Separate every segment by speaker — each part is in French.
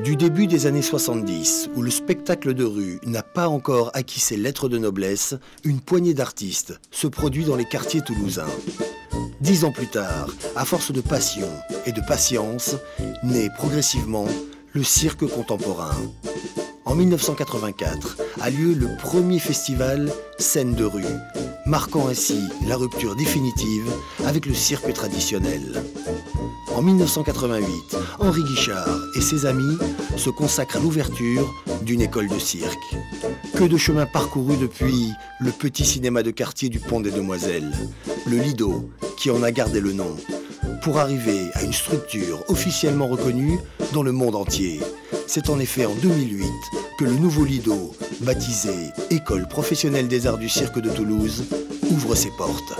Speaker 1: Du début des années 70, où le spectacle de rue n'a pas encore acquis ses lettres de noblesse, une poignée d'artistes se produit dans les quartiers toulousains. 10 ans plus tard, à force de passion et de patience, naît progressivement le cirque contemporain. En 1984 a lieu le premier festival Scène de rue, marquant ainsi la rupture définitive avec le cirque traditionnel. En 1988, Henri Guichard et ses amis se consacrent à l'ouverture d'une école de cirque. Que de chemin parcouru depuis le petit cinéma de quartier du Pont des Demoiselles, le Lido, qui en a gardé le nom, pour arriver à une structure officiellement reconnue dans le monde entier. C'est en effet en 2008 que le nouveau Lido, baptisé École professionnelle des arts du cirque de Toulouse, ouvre ses portes.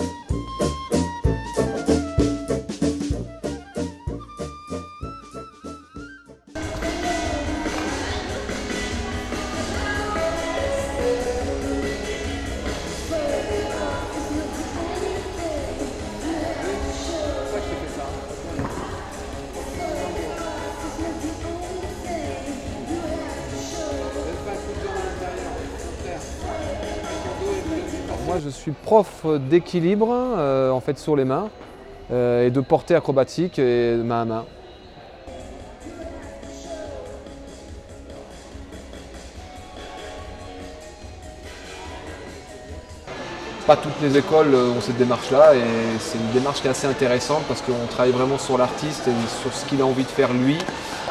Speaker 2: Moi, je suis prof d'équilibre en fait sur les mains et de portée acrobatique et de main à main. Pas toutes les écoles ont cette démarche-là et c'est une démarche qui est assez intéressante parce qu'on travaille vraiment sur l'artiste et sur ce qu'il a envie de faire lui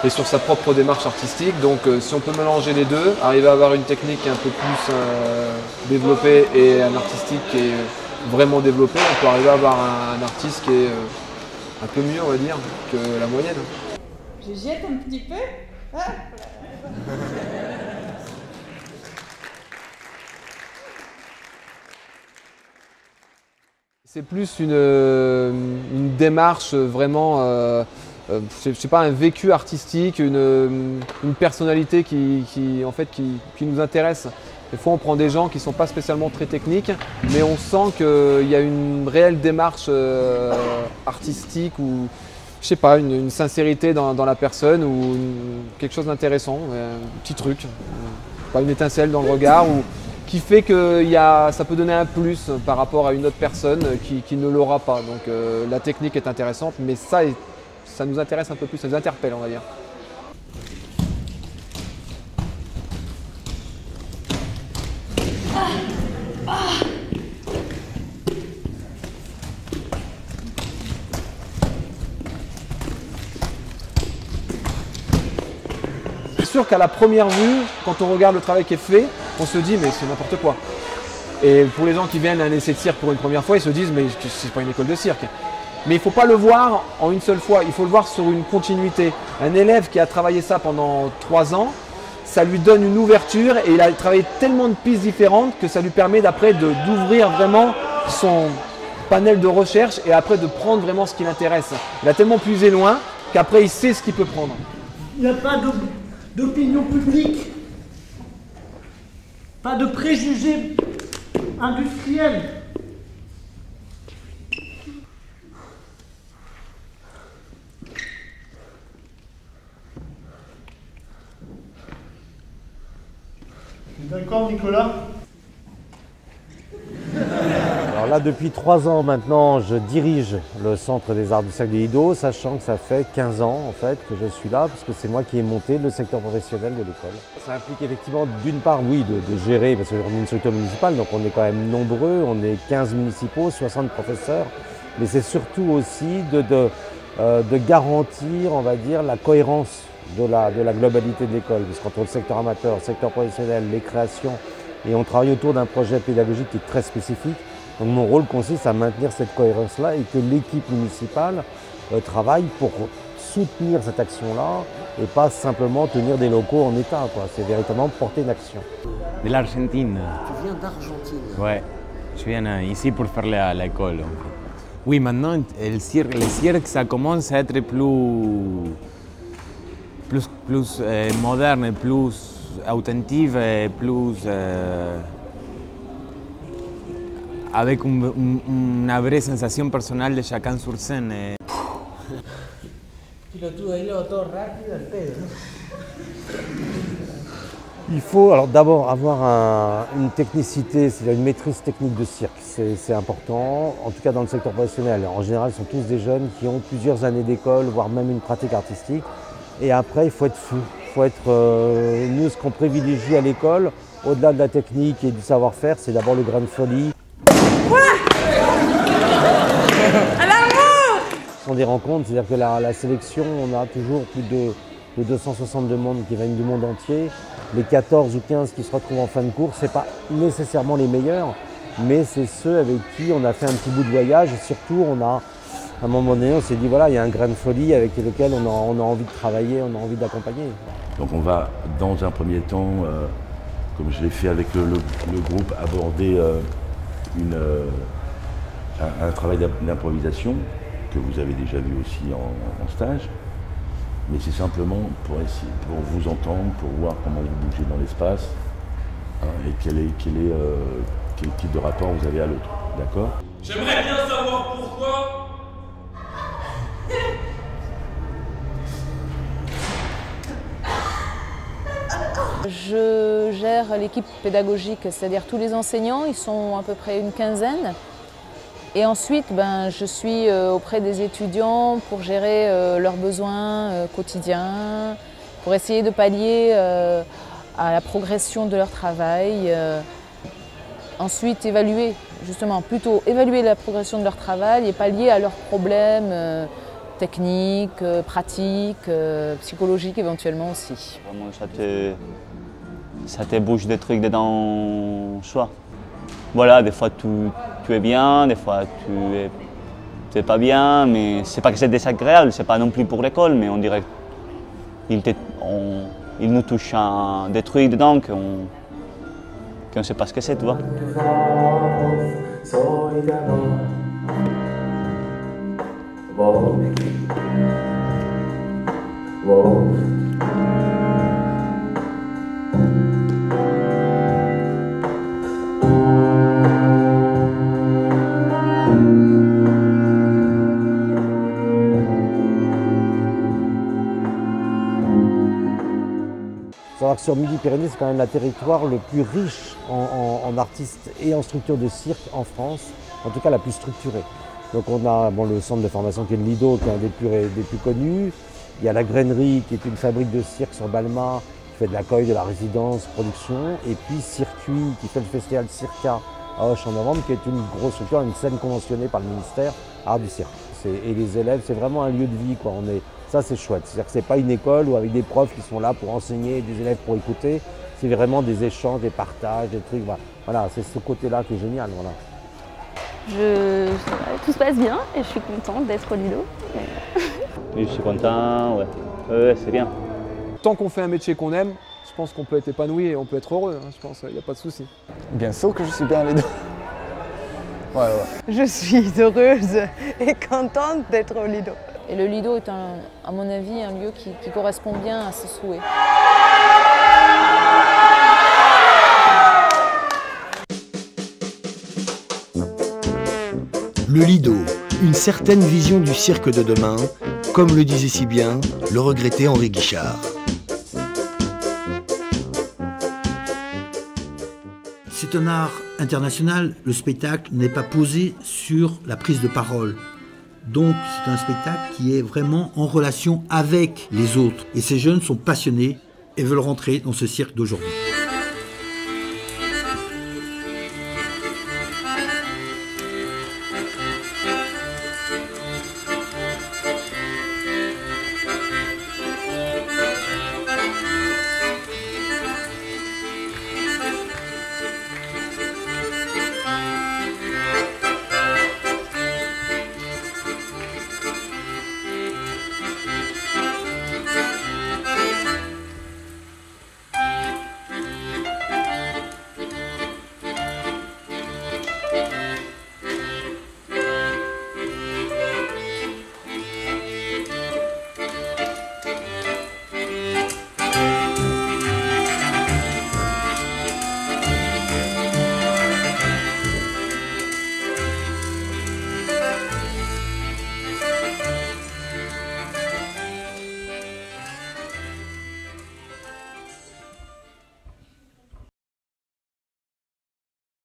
Speaker 2: et sur sa propre démarche artistique. Donc si on peut mélanger les deux, arriver à avoir une technique un peu plus développée et un artistique qui est vraiment développé, on peut arriver à avoir un artiste qui est un peu mieux, on va dire, que la moyenne.
Speaker 3: Je jette un petit peu. Ah.
Speaker 2: C'est plus une démarche vraiment, je sais pas, un vécu artistique, une personnalité qui nous intéresse. Des fois on prend des gens qui ne sont pas spécialement très techniques, mais on sent qu'il y a une réelle démarche artistique ou je sais pas, une sincérité dans la personne ou quelque chose d'intéressant, un petit truc, pas une étincelle dans le regard qui fait que ça peut donner un plus par rapport à une autre personne qui ne l'aura pas. Donc la technique est intéressante, mais ça nous intéresse un peu plus, ça nous interpelle, on va dire. C'est sûr qu'à la première vue, quand on regarde le travail qui est fait, on se dit mais c'est n'importe quoi. Et pour les gens qui viennent à un essai de cirque pour une première fois, ils se disent mais c'est pas une école de cirque. Mais il ne faut pas le voir en une seule fois, il faut le voir sur une continuité. Un élève qui a travaillé ça pendant 3 ans, ça lui donne une ouverture et il a travaillé tellement de pistes différentes que ça lui permet d'après d'ouvrir vraiment son panel de recherche et après de prendre vraiment ce qui l'intéresse. Il a tellement puisé loin qu'après il sait ce qu'il peut prendre.
Speaker 4: Il n'y a pas d'opinion publique, pas de préjugés industriels. D'accord, Nicolas?
Speaker 5: Alors là, depuis 3 ans maintenant, je dirige le Centre des Arts du Cirque du Lido, sachant que ça fait 15 ans en fait que je suis là, parce que c'est moi qui ai monté le secteur professionnel de l'école. Ça implique effectivement d'une part, oui, de gérer, parce qu'on est une structure municipale, donc on est quand même nombreux, on est 15 municipaux, 60 professeurs, mais c'est surtout aussi de garantir, on va dire, la cohérence de la globalité de l'école, parce qu'entre le secteur amateur, le secteur professionnel, les créations, et on travaille autour d'un projet pédagogique qui est très spécifique. Donc mon rôle consiste à maintenir cette cohérence-là et que l'équipe municipale travaille pour soutenir cette action-là et pas simplement tenir des locaux en état, quoi. C'est véritablement porter une action.
Speaker 6: De l'Argentine.
Speaker 1: Tu viens d'Argentine?
Speaker 6: Ouais, je viens ici pour faire l'école. En fait. Oui, maintenant, le cirque, ça commence à être plus moderne, plus authentique et plus avec une vraie sensation personnelle de chacun sur scène.
Speaker 5: Il faut alors d'abord avoir une technicité, c'est-à-dire une maîtrise technique de cirque, c'est important, en tout cas dans le secteur professionnel. En général, ce sont tous des jeunes qui ont plusieurs années d'école, voire même une pratique artistique. Et après, il faut être fou, il faut être... nous, ce qu'on privilégie à l'école, au-delà de la technique et du savoir-faire, c'est d'abord le grain de folie. Ce sont des rencontres, c'est-à-dire que la sélection, on a toujours plus de 262 monde qui viennent du monde entier. Les 14 ou 15 qui se retrouvent en fin de course, ce n'est pas nécessairement les meilleurs, mais c'est ceux avec qui on a fait un petit bout de voyage. Et surtout, à un moment donné, on s'est dit, voilà, il y a un grain de folie avec lequel on a envie de travailler, on a envie d'accompagner.
Speaker 7: Donc on va, dans un premier temps, comme je l'ai fait avec le groupe, aborder un travail d'improvisation que vous avez déjà vu aussi en stage. Mais c'est simplement pour vous entendre, pour voir comment vous bougez dans l'espace, hein, et quel type de rapport vous avez à l'autre. D'accord?
Speaker 8: J'aimerais bien savoir pourquoi.
Speaker 9: Je gère l'équipe pédagogique, c'est-à-dire tous les enseignants, ils sont à peu près une quinzaine. Et ensuite, je suis auprès des étudiants pour gérer leurs besoins quotidiens, pour essayer de pallier à la progression de leur travail. Ensuite, plutôt évaluer la progression de leur travail et pallier à leurs problèmes techniques, pratiques, psychologiques éventuellement aussi.
Speaker 10: Vraiment, ça te bouge des trucs dedans soi. Voilà, des fois tu es bien, des fois tu n'es pas bien, mais c'est pas que c'est désagréable, c'est pas non plus pour l'école, mais on dirait qu'il nous touche des trucs dedans qu'on ne sait pas ce que c'est, tu vois.
Speaker 5: Savoir que sur Midi-Pyrénées, c'est quand même le territoire le plus riche en artistes et en structures de cirque en France, en tout cas la plus structurée. Donc on a le centre de formation qui est le Lido, qui est un des plus connus. Il y a la Grainerie, qui est une fabrique de cirque sur Balma, qui fait de l'accueil, de la résidence, production. Et puis Circuit, qui fait le festival Circa à Auch en novembre, qui est une grosse structure, une scène conventionnée par le ministère Art du Cirque. Et les élèves, c'est vraiment un lieu de vie, quoi. Ça, c'est chouette. C'est-à-dire que ce n'est pas une école ou avec des profs qui sont là pour enseigner, des élèves pour écouter. C'est vraiment des échanges, des partages, des trucs. Voilà, c'est ce côté-là qui est génial. Voilà.
Speaker 11: Tout se passe bien et je suis contente d'être au Lido.
Speaker 10: Oui, je suis content, ouais, c'est bien.
Speaker 2: Tant qu'on fait un métier qu'on aime, je pense qu'on peut être épanoui et on peut être heureux, hein, je pense, il n'y a pas de souci.
Speaker 12: Bien sûr que je suis bien à Lido. Ouais.
Speaker 13: Je suis heureuse et contente d'être au Lido.
Speaker 9: Et le Lido est, à mon avis, un lieu qui correspond bien à ses souhaits.
Speaker 1: Le Lido, une certaine vision du cirque de demain, comme le disait si bien le regretté Henri Guichard.
Speaker 14: C'est un art international, le spectacle n'est pas posé sur la prise de parole. Donc c'est un spectacle qui est vraiment en relation avec les autres. Et ces jeunes sont passionnés et veulent rentrer dans ce cirque d'aujourd'hui.